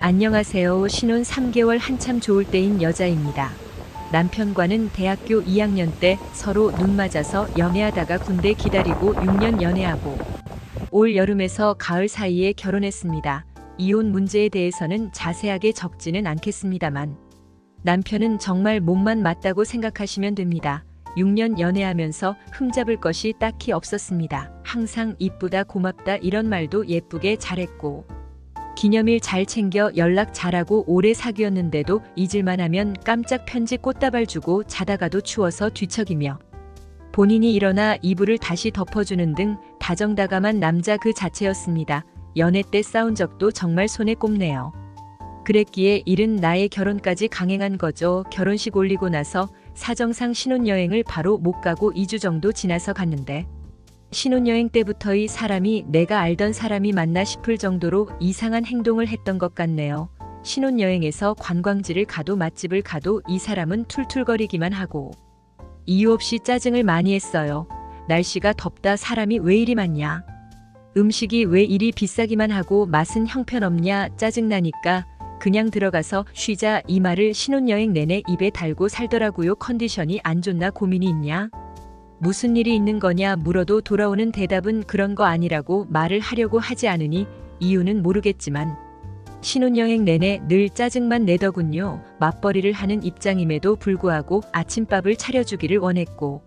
안녕하세요. 신혼 3개월 한참 좋을 때인 여자입니다. 남편과는 대학교 2학년 때 서로 눈 맞아서 연애하다가 군대 기다리고 6년 연애하고 올 여름에서 가을 사이에 결혼했습니다. 이혼 문제에 대해서는 자세하게 적지는 않겠습니다만 남편은 정말 몸만 맞다고 생각하시면 됩니다. 6년 연애하면서 흠잡을 것이 딱히 없었습니다. 항상 이쁘다 고맙다 이런 말도 예쁘게 잘했고 기념일 잘 챙겨 연락 잘하고 오래 사귀었는데도 잊을만 하면 깜짝 편지 꽃다발 주고 자다가도 추워서 뒤척이며 본인이 일어나 이불을 다시 덮어주는 등 다정다감한 남자 그 자체였습니다. 연애 때 싸운 적도 정말 손에 꼽네요. 그랬기에 이른 나의 결혼까지 강행한 거죠. 결혼식 올리고 나서 사정상 신혼여행을 바로 못 가고 2주 정도 지나서 갔는데 신혼여행 때부터 이 사람이 내가 알던 사람이 맞나 싶을 정도로 이상한 행동을 했던 것 같네요. 신혼여행에서 관광지를 가도 맛집을 가도 이 사람은 툴툴거리기만 하고 이유 없이 짜증을 많이 했어요. 날씨가 덥다 사람이 왜 이리 많냐. 음식이 왜 이리 비싸기만 하고 맛은 형편없냐 짜증나니까 그냥 들어가서 쉬자 이 말을 신혼여행 내내 입에 달고 살더라고요. 컨디션이 안 좋나 고민이 있냐? 무슨 일이 있는 거냐 물어도 돌아오는 대답은 그런 거 아니라고 말을 하려고 하지 않으니 이유는 모르겠지만 신혼여행 내내 늘 짜증만 내더군요. 맞벌이를 하는 입장임에도 불구하고 아침밥을 차려주기를 원했고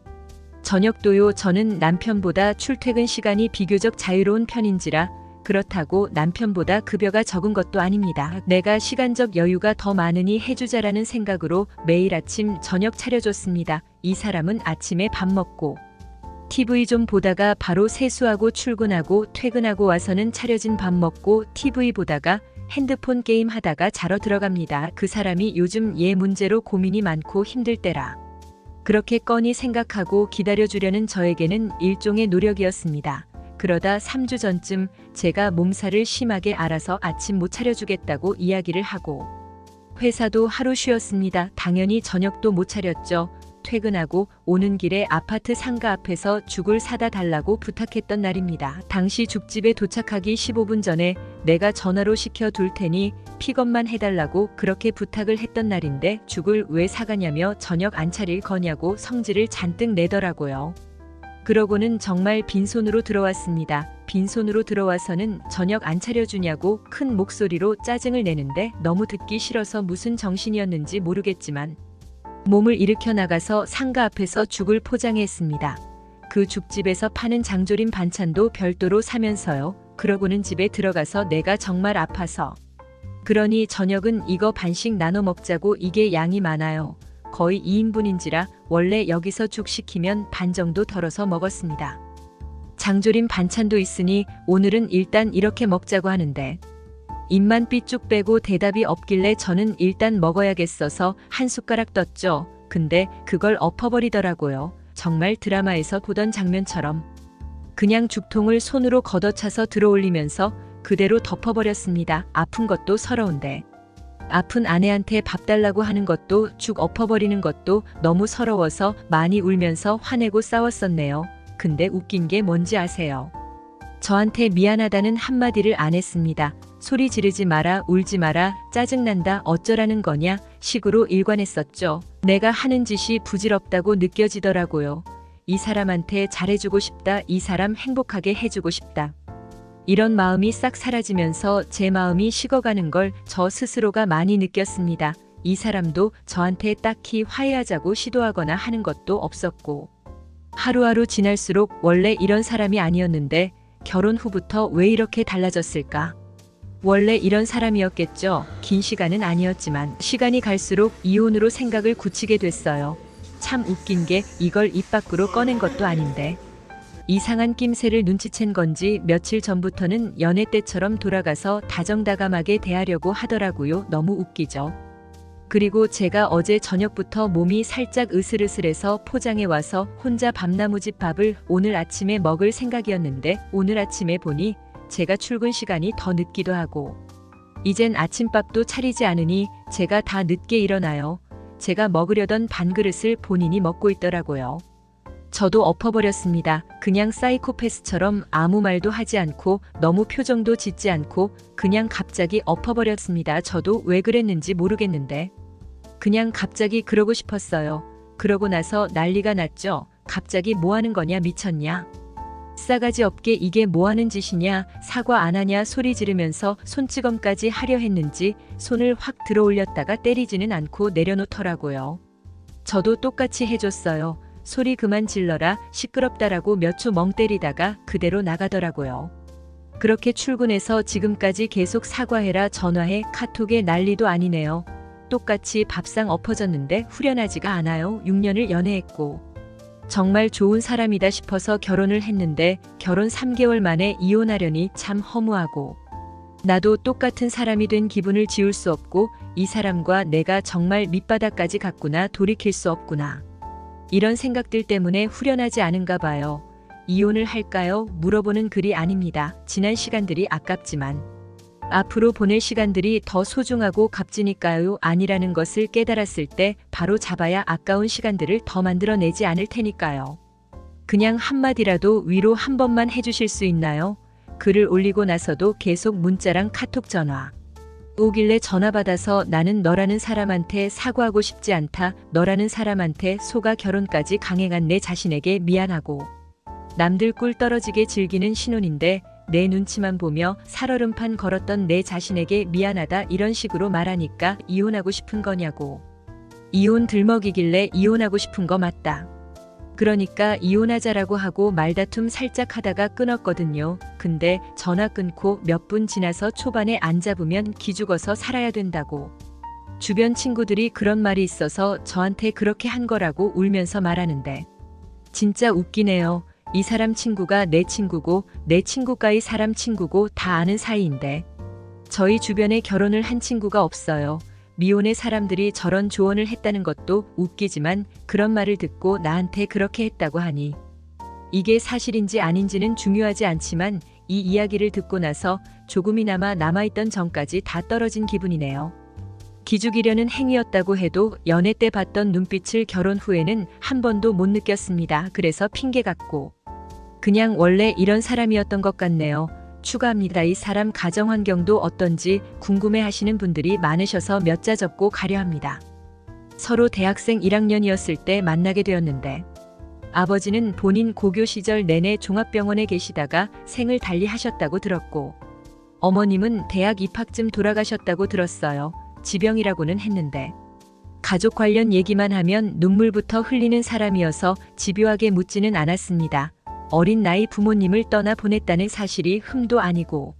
저녁도요. 저는 남편보다 출퇴근 시간이 비교적 자유로운 편인지라 그렇다고 남편보다 급여가 적은 것도 아닙니다. 내가 시간적 여유가 더 많으니 해주자라는 생각으로 매일 아침 저녁 차려줬습니다. 이 사람은 아침에 밥 먹고 TV 좀 보다가 바로 세수하고 출근하고 퇴근하고 와서는 차려진 밥 먹고 TV 보다가 핸드폰 게임 하다가 자러 들어갑니다. 그 사람이 요즘 얘 문제로 고민이 많고 힘들 때라 그렇게 뻔히 생각하고 기다려주려는 저에게는 일종의 노력이었습니다. 그러다 3주 전쯤 제가 몸살을 심하게 앓아서 아침 못 차려주겠다고 이야기를 하고 회사도 하루 쉬었습니다. 당연히 저녁도 못 차렸죠. 퇴근하고 오는 길에 아파트 상가 앞에서 죽을 사다 달라고 부탁했던 날입니다. 당시 죽집에 도착하기 15분 전에 내가 전화로 시켜 둘 테니 픽업만 해달라고 그렇게 부탁을 했던 날인데 죽을 왜 사가냐며 저녁 안 차릴 거냐고 성질을 잔뜩 내더라고요. 그러고는 정말 빈손으로 들어왔습니다. 빈손으로 들어와서는 저녁 안 차려주냐고 큰 목소리로 짜증을 내는데 너무 듣기 싫어서 무슨 정신이었는지 모르겠지만 몸을 일으켜 나가서 상가 앞에서 죽을 포장했습니다. 그 죽집에서 파는 장조림 반찬도 별도로 사면서요. 그러고는 집에 들어가서 내가 정말 아파서 그러니 저녁은 이거 반씩 나눠 먹자고 이게 양이 많아요. 거의 2인분인지라 원래 여기서 죽 시키면 반 정도 덜어서 먹었습니다. 장조림 반찬도 있으니 오늘은 일단 이렇게 먹자고 하는데 입만 삐쭉 빼고 대답이 없길래 저는 일단 먹어야겠어서 한 숟가락 떴죠. 근데 그걸 엎어버리더라고요. 정말 드라마에서 보던 장면처럼 그냥 죽통을 손으로 걷어차서 들어올리면서 그대로 덮어버렸습니다. 아픈 것도 서러운데 아픈 아내한테 밥 달라고 하는 것도 죽 엎어버리는 것도 너무 서러워서 많이 울면서 화내고 싸웠었네요. 근데 웃긴 게 뭔지 아세요? 저한테 미안하다는 한마디를 안 했습니다. 소리 지르지 마라, 울지 마라, 짜증난다, 어쩌라는 거냐 식으로 일관했었죠. 내가 하는 짓이 부질없다고 느껴지더라고요. 이 사람한테 잘해주고 싶다, 이 사람 행복하게 해주고 싶다. 이런 마음이 싹 사라지면서 제 마음이 식어가는 걸 저 스스로가 많이 느꼈습니다. 이 사람도 저한테 딱히 화해하자고 시도하거나 하는 것도 없었고 하루하루 지날수록 원래 이런 사람이 아니었는데 결혼 후부터 왜 이렇게 달라졌을까? 원래 이런 사람이었겠죠. 긴 시간은 아니었지만 시간이 갈수록 이혼으로 생각을 굳히게 됐어요. 참 웃긴 게 이걸 입 밖으로 꺼낸 것도 아닌데 이상한 낌새를 눈치챈 건지 며칠 전부터는 연애 때처럼 돌아가서 다정다감하게 대하려고 하더라고요. 너무 웃기죠. 그리고 제가 어제 저녁부터 몸이 살짝 으슬으슬해서 포장해 와서 혼자 밤나무집 밥을 오늘 아침에 먹을 생각이었는데 오늘 아침에 보니 제가 출근 시간이 더 늦기도 하고 이젠 아침밥도 차리지 않으니 제가 다 늦게 일어나요. 제가 먹으려던 반 그릇을 본인이 먹고 있더라고요. 저도 엎어버렸습니다. 그냥 사이코패스처럼 아무 말도 하지 않고 너무 표정도 짓지 않고 그냥 갑자기 엎어버렸습니다. 저도 왜 그랬는지 모르겠는데 그냥 갑자기 그러고 싶었어요. 그러고 나서 난리가 났죠. 갑자기 뭐 하는 거냐, 미쳤냐? 싸가지 없게 이게 뭐 하는 짓이냐, 사과 안 하냐 소리 지르면서 손찌검까지 하려 했는지 손을 확 들어 올렸다가 때리지는 않고 내려놓더라고요. 저도 똑같이 해줬어요. 소리 그만 질러라, 시끄럽다라고 몇 초 멍 때리다가 그대로 나가더라고요. 그렇게 출근해서 지금까지 계속 사과해라, 전화해, 카톡에 난리도 아니네요. 똑같이 밥상 엎어졌는데 후련하지가 않아요. 6년을 연애했고 정말 좋은 사람이다 싶어서 결혼을 했는데 결혼 3개월 만에 이혼하려니 참 허무하고 나도 똑같은 사람이 된 기분을 지울 수 없고 이 사람과 내가 정말 밑바닥까지 갔구나, 돌이킬 수 없구나. 이런 생각들 때문에 후련하지 않은가 봐요. 이혼을 할까요? 물어보는 글이 아닙니다. 지난 시간들이 아깝지만 앞으로 보낼 시간들이 더 소중하고 값지니까요. 아니라는 것을 깨달았을 때 바로 잡아야 아까운 시간들을 더 만들어내지 않을 테니까요. 그냥 한마디라도 위로 한 번만 해주실 수 있나요? 글을 올리고 나서도 계속 문자랑 카톡, 전화 오길래 전화 받아서 나는 너라는 사람한테 사과하고 싶지 않다. 너라는 사람한테 속아 결혼까지 강행한 내 자신에게 미안하고 남들 꿀 떨어지게 즐기는 신혼인데 내 눈치만 보며 살얼음판 걸었던 내 자신에게 미안하다, 이런 식으로 말하니까 이혼하고 싶은 거냐고. 이혼 들먹이길래 이혼하고 싶은 거 맞다. 그러니까 이혼하자라고 하고 말다툼 살짝 하다가 끊었거든요. 근데 전화 끊고 몇 분 지나서 초반에 안 잡으면 기죽어서 살아야 된다고. 주변 친구들이 그런 말이 있어서 저한테 그렇게 한 거라고 울면서 말하는데 진짜 웃기네요. 이 사람 친구가 내 친구고 내 친구가 이 사람 친구고 다 아는 사이인데 저희 주변에 결혼을 한 친구가 없어요. 미혼의 사람들이 저런 조언을 했다는 것도 웃기지만 그런 말을 듣고 나한테 그렇게 했다고 하니 이게 사실인지 아닌지는 중요하지 않지만 이 이야기를 듣고 나서 조금이나마 남아있던 정까지 다 떨어진 기분이네요. 기죽이려는 행위였다고 해도 연애 때 봤던 눈빛을 결혼 후에는 한 번도 못 느꼈습니다. 그래서 핑계 같고 그냥 원래 이런 사람이었던 것 같네요. 추가합니다. 이 사람 가정 환경도 어떤지 궁금해 하시는 분들이 많으셔서 몇 자 접고 가려 합니다. 서로 대학생 1학년이었을 때 만나게 되었는데 아버지는 본인 고교 시절 내내 종합병원에 계시다가 생을 달리 하셨다고 들었고 어머님은 대학 입학쯤 돌아가셨다고 들었어요. 지병이라고는 했는데 가족 관련 얘기만 하면 눈물부터 흘리는 사람이어서 집요하게 묻지는 않았습니다. 어린 나이 부모님을 떠나 보냈다는 사실이 흠도 아니고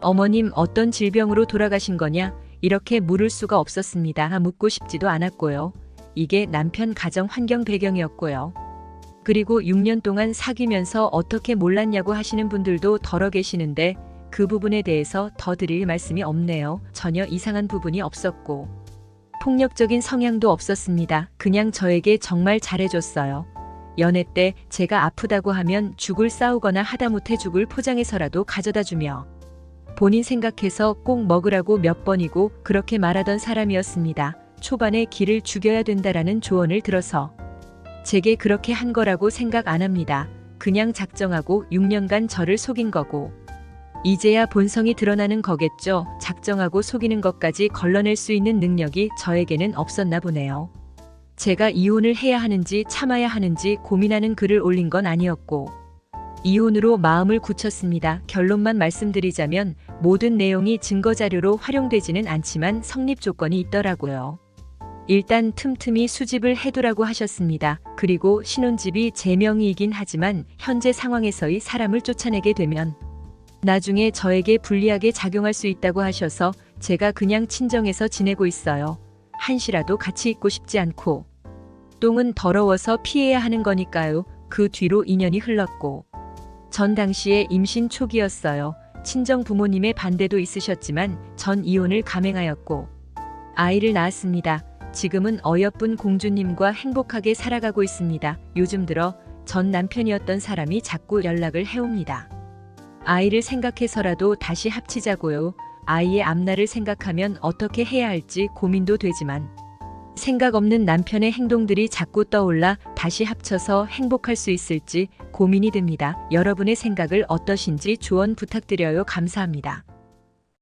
어머님 어떤 질병으로 돌아가신 거냐 이렇게 물을 수가 없었습니다. 묻고 싶지도 않았고요. 이게 남편 가정 환경 배경이었고요. 그리고 6년 동안 사귀면서 어떻게 몰랐냐고 하시는 분들도 덜어 계시는데 그 부분에 대해서 더 드릴 말씀이 없네요. 전혀 이상한 부분이 없었고 폭력적인 성향도 없었습니다. 그냥 저에게 정말 잘해줬어요. 연애 때 제가 아프다고 하면 죽을 싸우거나 하다못해 죽을 포장해서라도 가져다 주며 본인 생각해서 꼭 먹으라고 몇 번이고 그렇게 말하던 사람이었습니다. 초반에 기를 죽여야 된다라는 조언을 들어서 제게 그렇게 한 거라고 생각 안 합니다. 그냥 작정하고 6년간 저를 속인 거고 이제야 본성이 드러나는 거겠죠. 작정하고 속이는 것까지 걸러낼 수 있는 능력이 저에게는 없었나 보네요. 제가 이혼을 해야 하는지 참아야 하는지 고민하는 글을 올린 건 아니었고 이혼으로 마음을 굳혔습니다. 결론만 말씀드리자면 모든 내용이 증거자료로 활용되지는 않지만 성립 조건이 있더라고요. 일단 틈틈이 수집을 해두라고 하셨습니다. 그리고 신혼집이 제 명의이긴 하지만 현재 상황에서의 사람을 쫓아내게 되면 나중에 저에게 불리하게 작용할 수 있다고 하셔서 제가 그냥 친정에서 지내고 있어요. 한시라도 같이 있고 싶지 않고 똥은 더러워서 피해야 하는 거니까요. 그 뒤로 2년이 흘렀고 전 당시에 임신 초기였어요. 친정 부모님의 반대도 있으셨지만 전 이혼을 감행하였고 아이를 낳았습니다. 지금은 어여쁜 공주님과 행복하게 살아가고 있습니다. 요즘 들어 전 남편이었던 사람이 자꾸 연락을 해옵니다. 아이를 생각해서라도 다시 합치자고요. 아이의 앞날을 생각하면 어떻게 해야 할지 고민도 되지만 생각 없는 남편의 행동들이 자꾸 떠올라 다시 합쳐서 행복할 수 있을지 고민이 됩니다. 여러분의 생각을 어떠신지 조언 부탁드려요. 감사합니다.